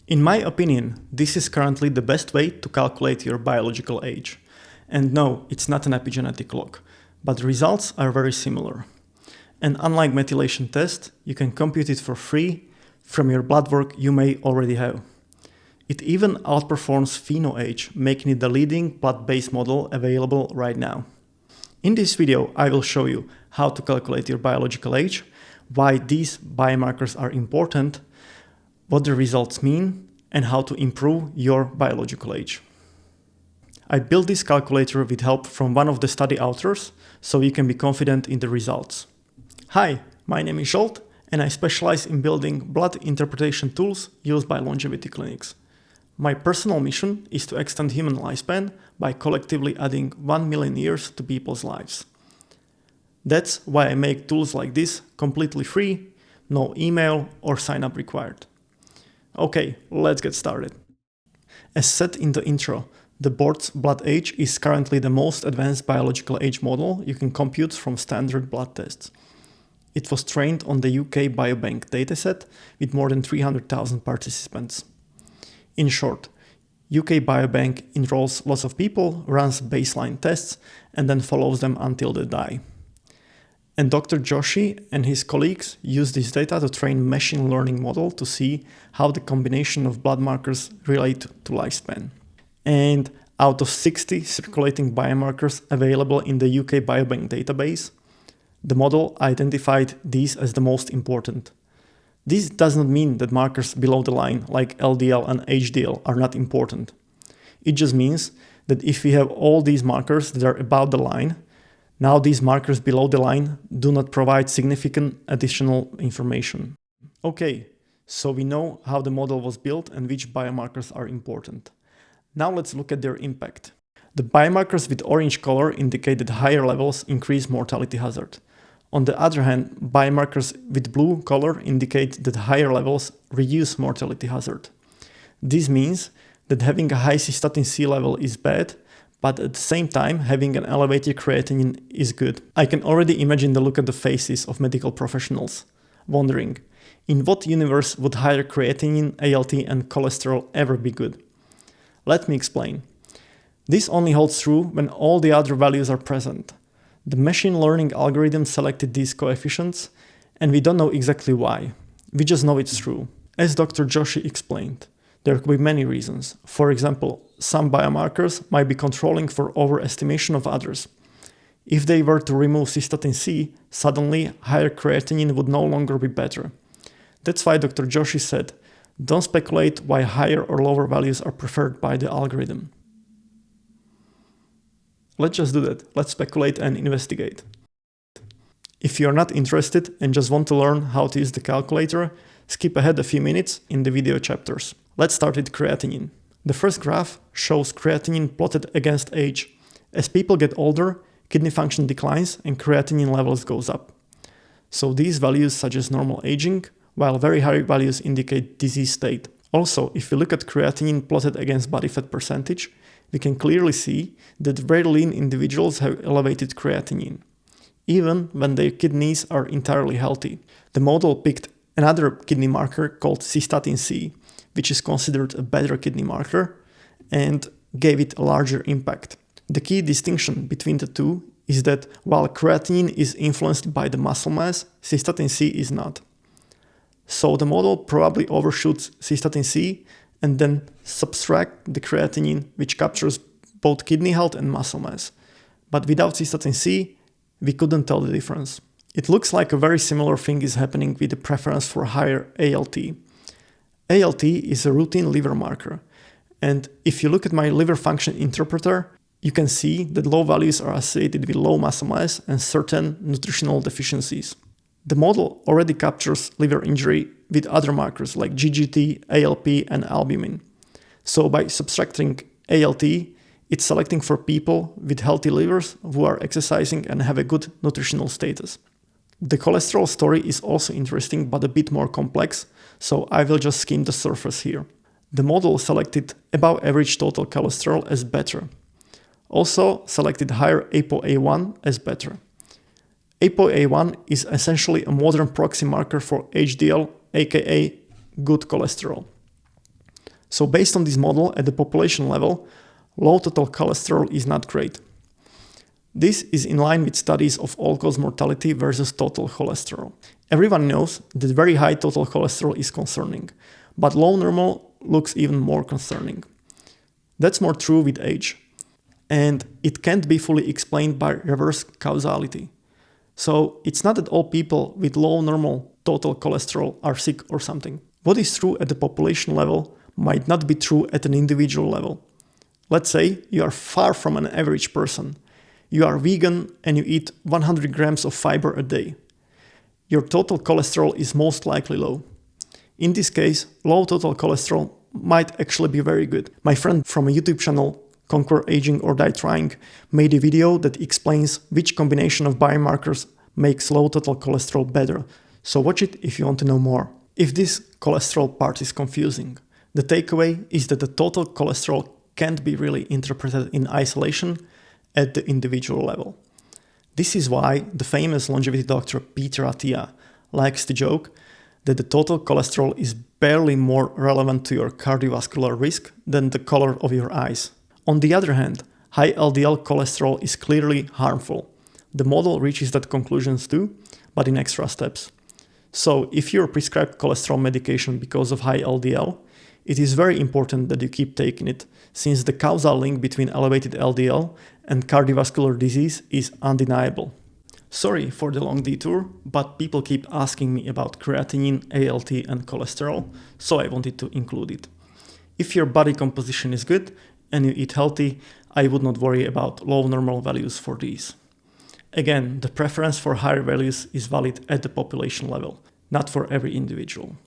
In my opinion, this is currently the best way to calculate your biological age. And no, it's not an epigenetic clock, but the results are very similar. And unlike methylation test, you can compute it for free from your blood work you may already have. It even outperforms PhenoAge, making it the leading blood-based model available right now. In this video, I will show you how to calculate your biological age, why these biomarkers are important, what the results mean, and how to improve your biological age. I built this calculator with help from one of the study authors, so you can be confident in the results. Hi, my name is Zsolt, and I specialize in building blood interpretation tools used by longevity clinics. My personal mission is to extend human lifespan by collectively adding 1 million years to people's lives. That's why I make tools like this completely free, no email or sign up required. Okay, let's get started. As said in the intro, the Bortz blood age is currently the most advanced biological age model you can compute from standard blood tests. It was trained on the UK Biobank dataset with more than 300,000 participants. In short, UK Biobank enrolls lots of people, runs baseline tests, and then follows them until they die. And Dr. Joshi and his colleagues use this data to train a machine learning model to see how the combination of blood markers relate to lifespan. And out of 60 circulating biomarkers available in the UK Biobank database, the model identified these as the most important. This does not mean that markers below the line, like LDL and HDL, are not important. It just means that if we have all these markers that are above the line, now these markers below the line do not provide significant additional information. Okay, so we know how the model was built and which biomarkers are important. Now let's look at their impact. The biomarkers with orange color indicate that higher levels increase mortality hazard. On the other hand, biomarkers with blue color indicate that higher levels reduce mortality hazard. This means that having a high cystatin C level is bad, but at the same time, having an elevated creatinine is good. I can already imagine the look at the faces of medical professionals, wondering, in what universe would higher creatinine, ALT, and cholesterol ever be good? Let me explain. This only holds true when all the other values are present. The machine learning algorithm selected these coefficients, and we don't know exactly why. We just know it's true. As Dr. Joshi explained, there could be many reasons. For example, some biomarkers might be controlling for overestimation of others. If they were to remove cystatin C, suddenly higher creatinine would no longer be better. That's why Dr. Joshi said, don't speculate why higher or lower values are preferred by the algorithm. Let's just do that. Let's speculate and investigate. If you're not interested and just want to learn how to use the calculator, skip ahead a few minutes in the video chapters. Let's start with creatinine. The first graph shows creatinine plotted against age. As people get older, kidney function declines and creatinine levels goes up. So these values suggest normal aging, while very high values indicate disease state. Also, if we look at creatinine plotted against body fat percentage, we can clearly see that very lean individuals have elevated creatinine, even when their kidneys are entirely healthy. The model picked another kidney marker called cystatin C, which is considered a better kidney marker, and gave it a larger impact. The key distinction between the two is that while creatinine is influenced by the muscle mass, cystatin C is not. So the model probably overshoots cystatin C and then subtract the creatinine, which captures both kidney health and muscle mass. But without cystatin C, we couldn't tell the difference. It looks like a very similar thing is happening with the preference for higher ALT. ALT is a routine liver marker, and if you look at my liver function interpreter, you can see that low values are associated with low muscle mass and certain nutritional deficiencies. The model already captures liver injury with other markers like GGT, ALP, and albumin. So by subtracting ALT, it's selecting for people with healthy livers who are exercising and have a good nutritional status. The cholesterol story is also interesting but a bit more complex, so I will just skim the surface here. The model selected above average total cholesterol as better. Also selected higher ApoA1 as better. ApoA1 is essentially a modern proxy marker for HDL, aka good cholesterol. So based on this model, at the population level, low total cholesterol is not great. This is in line with studies of all-cause mortality versus total cholesterol. Everyone knows that very high total cholesterol is concerning, but low normal looks even more concerning. That's more true with age, and it can't be fully explained by reverse causality. So it's not that all people with low normal total cholesterol are sick or something. What is true at the population level might not be true at an individual level. Let's say you are far from an average person. You are vegan and you eat 100 grams of fiber a day. Your total cholesterol is most likely low. In this case, low total cholesterol might actually be very good. My friend from a YouTube channel, Conquer Aging or Die Trying, made a video that explains which combination of biomarkers makes low total cholesterol better. So watch it if you want to know more. If this cholesterol part is confusing, the takeaway is that the total cholesterol can't be really interpreted in isolation at the individual level. This is why the famous longevity doctor Peter Attia likes to joke that the total cholesterol is barely more relevant to your cardiovascular risk than the color of your eyes. On the other hand, high LDL cholesterol is clearly harmful. The model reaches that conclusion too, but in extra steps. So if you're prescribed cholesterol medication because of high LDL, it is very important that you keep taking it, since the causal link between elevated LDL and cardiovascular disease is undeniable. Sorry for the long detour, but people keep asking me about creatinine, ALT and cholesterol, so I wanted to include it. If your body composition is good and you eat healthy, I would not worry about low normal values for these. Again, the preference for higher values is valid at the population level, not for every individual.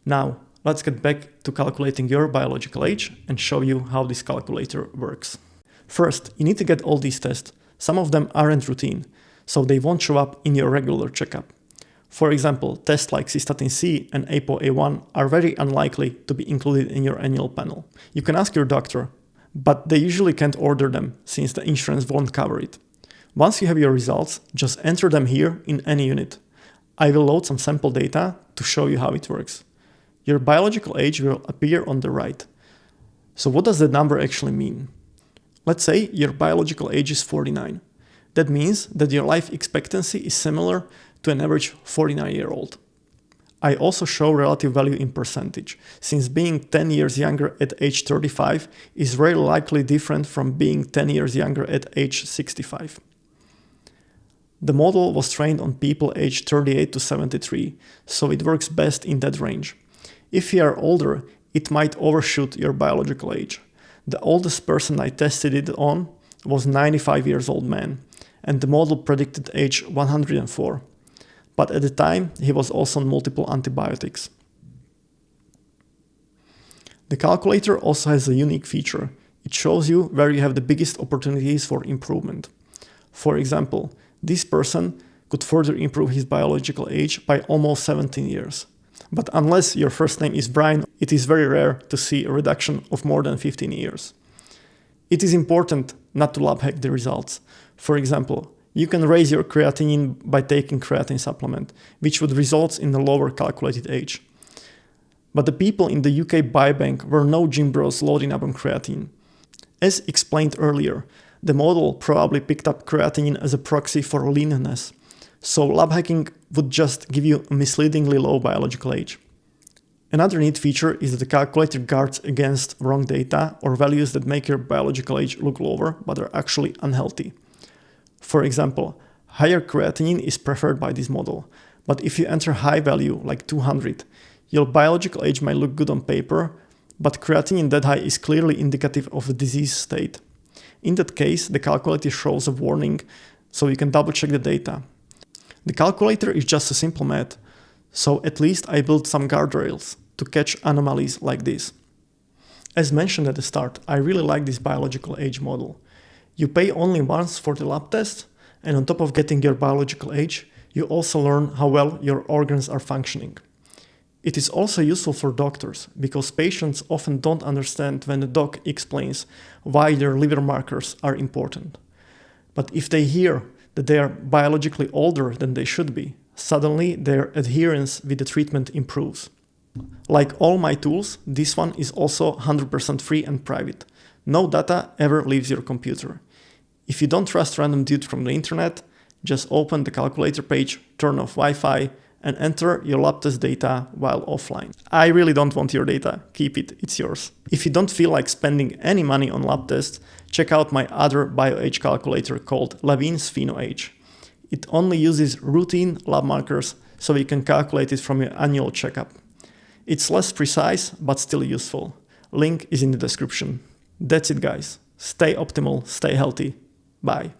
Now, let's get back to calculating your biological age and show you how this calculator works. First, you need to get all these tests. Some of them aren't routine, so they won't show up in your regular checkup. For example, tests like cystatin C and ApoA1 are very unlikely to be included in your annual panel. You can ask your doctor, but they usually can't order them since the insurance won't cover it. Once you have your results, just enter them here in any unit. I will load some sample data to show you how it works. Your biological age will appear on the right. So what does that number actually mean? Let's say your biological age is 49. That means that your life expectancy is similar to an average 49-year-old. I also show relative value in percentage, since being 10 years younger at age 35 is very likely different from being 10 years younger at age 65. The model was trained on people aged 38 to 73, so it works best in that range. If you are older, it might overshoot your biological age. The oldest person I tested it on was 95 years old man, and the model predicted age 104. But at the time, he was also on multiple antibiotics. The calculator also has a unique feature. It shows you where you have the biggest opportunities for improvement. For example, this person could further improve his biological age by almost 17 years. But unless your first name is Brian, it is very rare to see a reduction of more than 15 years. It is important not to lab hack the results. For example, you can raise your creatinine by taking creatine supplement, which would result in a lower calculated age. But the people in the UK biobank were no gym bros loading up on creatine. As explained earlier, the model probably picked up creatinine as a proxy for leanness, so lab hacking would just give you a misleadingly low biological age. Another neat feature is that the calculator guards against wrong data or values that make your biological age look lower but are actually unhealthy. For example, higher creatinine is preferred by this model, but if you enter high value like 200, your biological age might look good on paper, but creatinine that high is clearly indicative of the disease state. In that case, the calculator shows a warning, so you can double check the data. The calculator is just a simple math, so at least I built some guardrails to catch anomalies like this. As mentioned at the start, I really like this biological age model. You pay only once for the lab test, and on top of getting your biological age, you also learn how well your organs are functioning. It is also useful for doctors, because patients often don't understand when the doc explains why their liver markers are important. But if they hear that they are biologically older than they should be, suddenly their adherence with the treatment improves. Like all my tools, this one is also 100% free and private. No data ever leaves your computer. If you don't trust random dude from the internet, just open the calculator page, turn off Wi-Fi, and enter your lab test data while offline. I really don't want your data. Keep it, it's yours. If you don't feel like spending any money on lab tests, check out my other bioage calculator called Levine's PhenoAge. It only uses routine lab markers, so you can calculate it from your annual checkup. It's less precise, but still useful. Link is in the description. That's it, guys. Stay optimal, stay healthy. Bye.